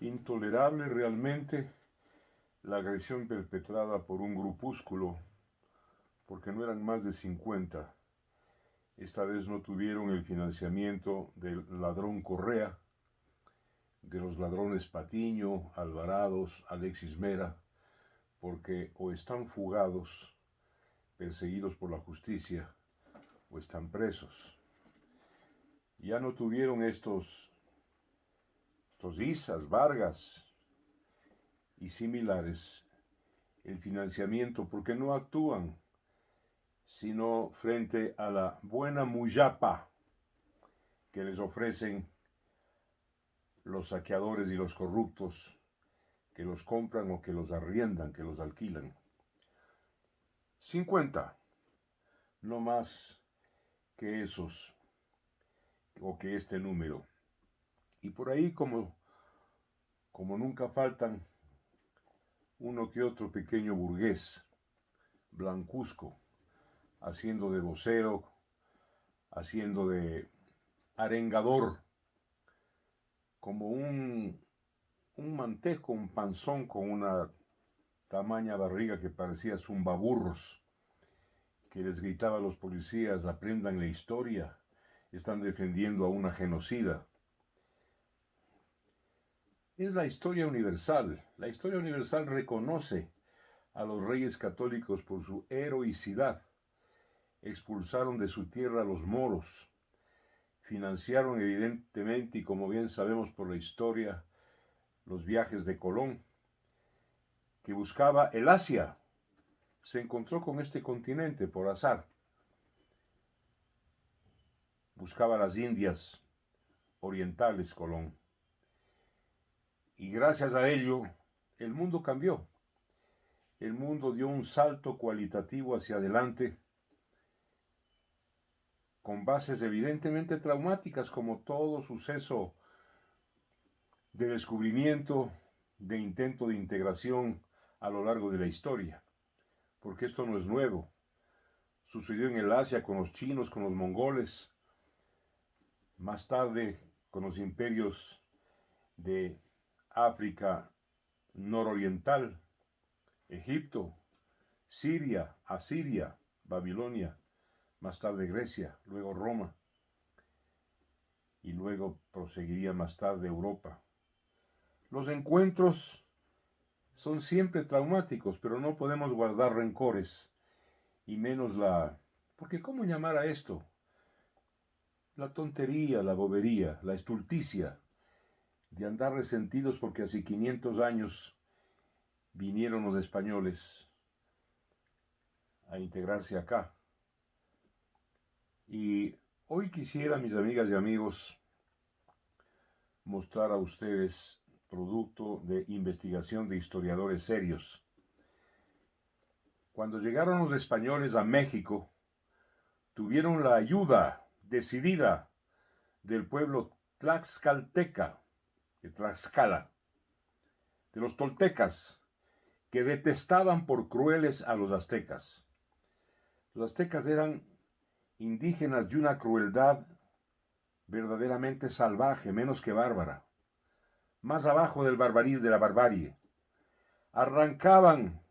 Intolerable realmente la agresión perpetrada por un grupúsculo, porque no eran más de 50. Esta vez no tuvieron el financiamiento del ladrón Correa, de los ladrones Patiño, Alvarados, Alexis Mera, porque o están fugados, perseguidos por la justicia, o están presos. Ya no tuvieron estos Isas, Vargas y similares el financiamiento porque no actúan sino frente a la buena muyapa que les ofrecen los saqueadores y los corruptos que los compran o que los arriendan, que los alquilan. 50, no más que esos o que este número. Y por ahí como nunca faltan uno que otro pequeño burgués, blancuzco, haciendo de vocero, haciendo de arengador, como un mantejo, un panzón con una tamaña barriga que parecía zumbaburros, que les gritaba a los policías: aprendan la historia, están defendiendo a una genocida. Es la historia universal. La historia universal reconoce a los reyes católicos por su heroicidad. Expulsaron de su tierra a los moros. Financiaron evidentemente, y como bien sabemos por la historia, los viajes de Colón, que buscaba el Asia. Se encontró con este continente por azar. Buscaba las Indias orientales, Colón. Y gracias a ello, el mundo cambió. El mundo dio un salto cualitativo hacia adelante, con bases evidentemente traumáticas, como todo suceso de descubrimiento, de intento de integración a lo largo de la historia. Porque esto no es nuevo. Sucedió en el Asia con los chinos, con los mongoles, más tarde con los imperios de África nororiental, Egipto, Siria, Asiria, Babilonia, más tarde Grecia, luego Roma, y luego proseguiría más tarde Europa. Los encuentros son siempre traumáticos, pero no podemos guardar rencores, y menos porque ¿cómo llamar a esto? La tontería, la bobería, la estulticia de andar resentidos porque hace 500 años vinieron los españoles a integrarse acá. Y hoy quisiera, mis amigas y amigos, mostrar a ustedes producto de investigación de historiadores serios. Cuando llegaron los españoles a México, tuvieron la ayuda decidida del pueblo tlaxcalteca, de Tlaxcala, de los toltecas, que detestaban por crueles a los aztecas. Los aztecas eran indígenas de una crueldad verdaderamente salvaje, menos que bárbara, más abajo del barbarismo, de la barbarie. Arrancaban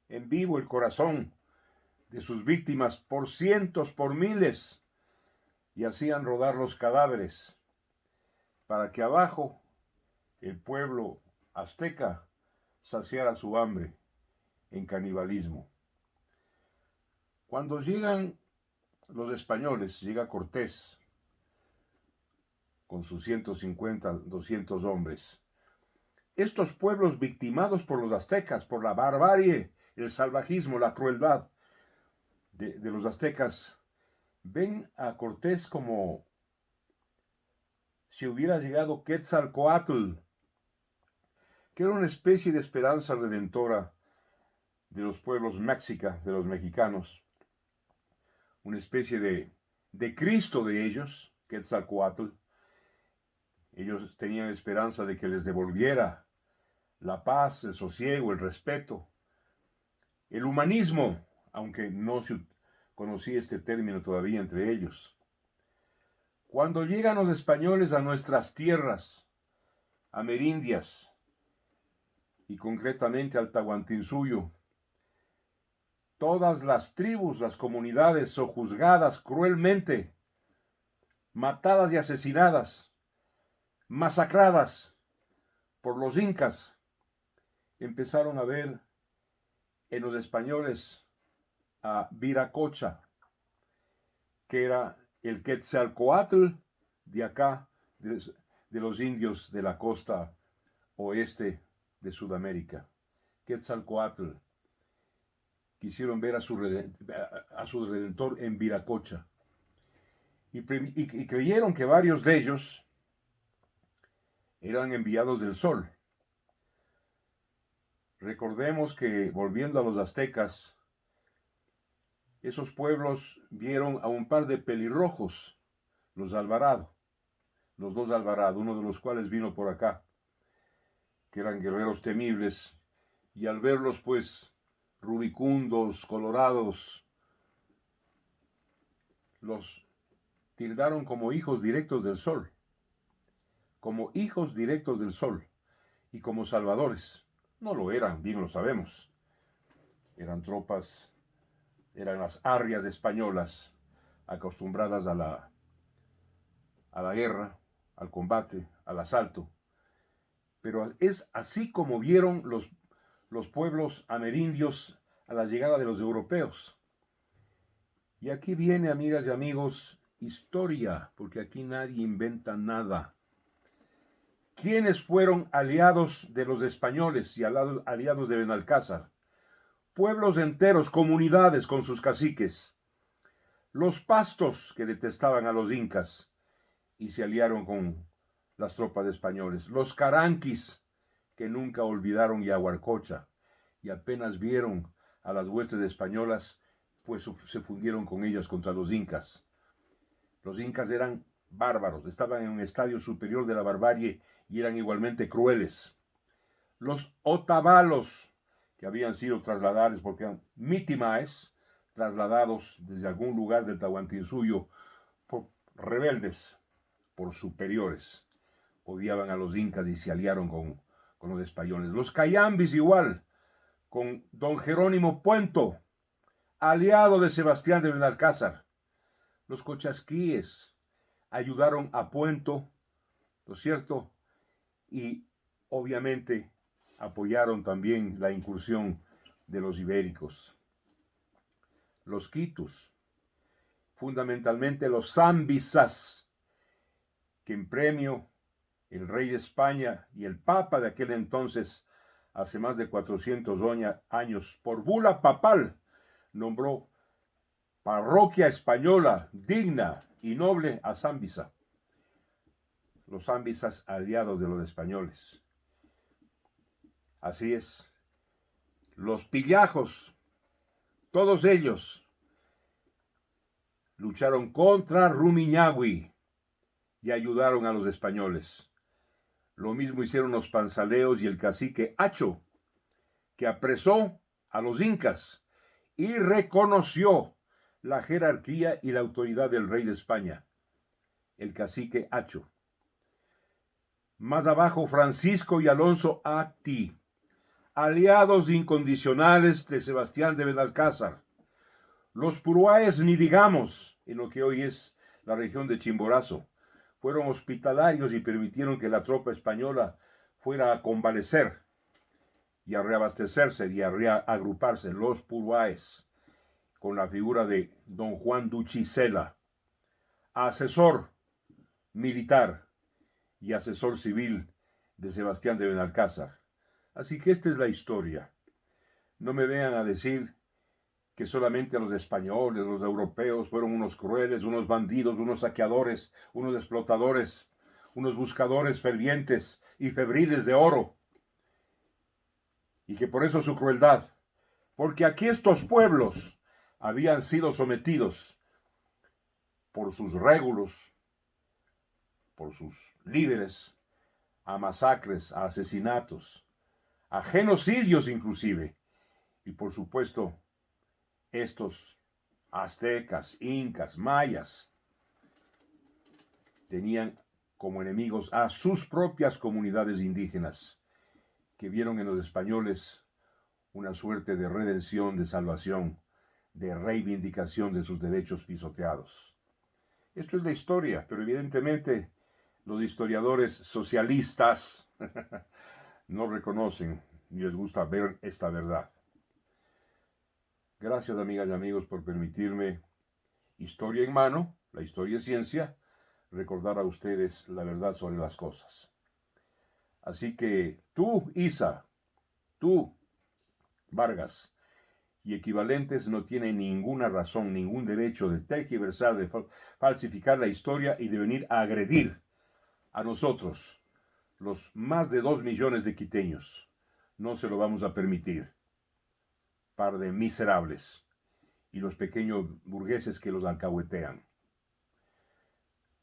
en vivo el corazón de sus víctimas por cientos, por miles, y hacían rodar los cadáveres para que abajo el pueblo azteca saciara su hambre en canibalismo. Cuando llegan los españoles, llega Cortés con sus 150, 200 hombres. Estos pueblos victimados por los aztecas, por la barbarie, el salvajismo, la crueldad de los aztecas, ven a Cortés como si hubiera llegado Quetzalcóatl, que era una especie de esperanza redentora de los pueblos mexica, de los mexicanos, una especie de Cristo de ellos, Quetzalcóatl. Ellos tenían esperanza de que les devolviera la paz, el sosiego, el respeto, el humanismo, aunque no se conocía este término todavía entre ellos. Cuando llegan los españoles a nuestras tierras amerindias, y concretamente al Tahuantinsuyo. Todas las tribus, las comunidades sojuzgadas cruelmente, matadas y asesinadas, masacradas por los incas, empezaron a ver en los españoles a Viracocha, que era el Quetzalcoatl de acá, de los indios de la costa oeste de Sudamérica. Quetzalcoatl. Quisieron ver a su redentor en Viracocha. Y creyeron que varios de ellos eran enviados del sol. Recordemos que, volviendo a los aztecas, esos pueblos vieron a un par de pelirrojos, los Alvarado, los dos Alvarado, uno de los cuales vino por acá, que eran guerreros temibles, y al verlos, pues, rubicundos, colorados, los tildaron como hijos directos del sol, y como salvadores. No lo eran, bien lo sabemos. Eran tropas, eran las arrias españolas, acostumbradas a la guerra, al combate, al asalto. Pero es así como vieron los pueblos amerindios a la llegada de los europeos. Y aquí viene, amigas y amigos, historia, porque aquí nadie inventa nada. ¿Quiénes fueron aliados de los españoles y aliados de Benalcázar? Pueblos enteros, comunidades con sus caciques. Los pastos, que detestaban a los incas y se aliaron con las tropas españoles. Los caranquis, que nunca olvidaron Yaguarcocha y apenas vieron a las huestes españolas, pues se fundieron con ellas contra los incas. Los incas eran bárbaros, estaban en un estadio superior de la barbarie y eran igualmente crueles. Los otavalos, que habían sido trasladados porque eran mitimaes, trasladados desde algún lugar del Tahuantinsuyo por rebeldes, por superiores. Odiaban a los incas y se aliaron con los españoles. Los cayambis igual, con don Jerónimo Puento, aliado de Sebastián de Benalcázar. Los cochasquíes ayudaron a Puento, ¿no es cierto? Y obviamente apoyaron también la incursión de los ibéricos. Los quitus, fundamentalmente los zambizas, que en premio el rey de España y el papa de aquel entonces, hace más de 400 años, por bula papal, nombró parroquia española digna y noble a Zambisa. Los zambisas aliados de los españoles. Así es. Los pillajos, todos ellos, lucharon contra Rumiñahui y ayudaron a los españoles. Lo mismo hicieron los panzaleos y el cacique Acho, que apresó a los incas y reconoció la jerarquía y la autoridad del rey de España, el cacique Acho. Más abajo, Francisco y Alonso Ati, aliados incondicionales de Sebastián de Benalcázar. Los puruáes, ni digamos, en lo que hoy es la región de Chimborazo, fueron hospitalarios y permitieron que la tropa española fuera a convalecer y a reabastecerse y a reagruparse. Los puruáes, con la figura de don Juan Duchicela, asesor militar y asesor civil de Sebastián de Benalcázar. Así que esta es la historia. No me vean a decir que solamente los españoles, los europeos, fueron unos crueles, unos bandidos, unos saqueadores, unos explotadores, unos buscadores fervientes y febriles de oro. Y que por eso su crueldad, porque aquí estos pueblos habían sido sometidos por sus régulos, por sus líderes, a masacres, a asesinatos, a genocidios inclusive, y por supuesto, estos aztecas, incas, mayas, tenían como enemigos a sus propias comunidades indígenas, que vieron en los españoles una suerte de redención, de salvación, de reivindicación de sus derechos pisoteados. Esto es la historia, pero evidentemente los historiadores socialistas no reconocen ni les gusta ver esta verdad. Gracias, amigas y amigos, por permitirme, historia en mano, la historia es ciencia, recordar a ustedes la verdad sobre las cosas. Así que tú, Isa, tú, Vargas, y equivalentes no tienen ninguna razón, ningún derecho de tergiversar, de falsificar la historia y de venir a agredir a nosotros, los más de 2 millones de quiteños. No se lo vamos a permitir. Par de miserables y los pequeños burgueses que los alcahuetean.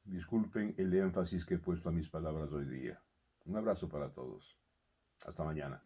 Disculpen el énfasis que he puesto a mis palabras hoy día. Un abrazo para todos. Hasta mañana.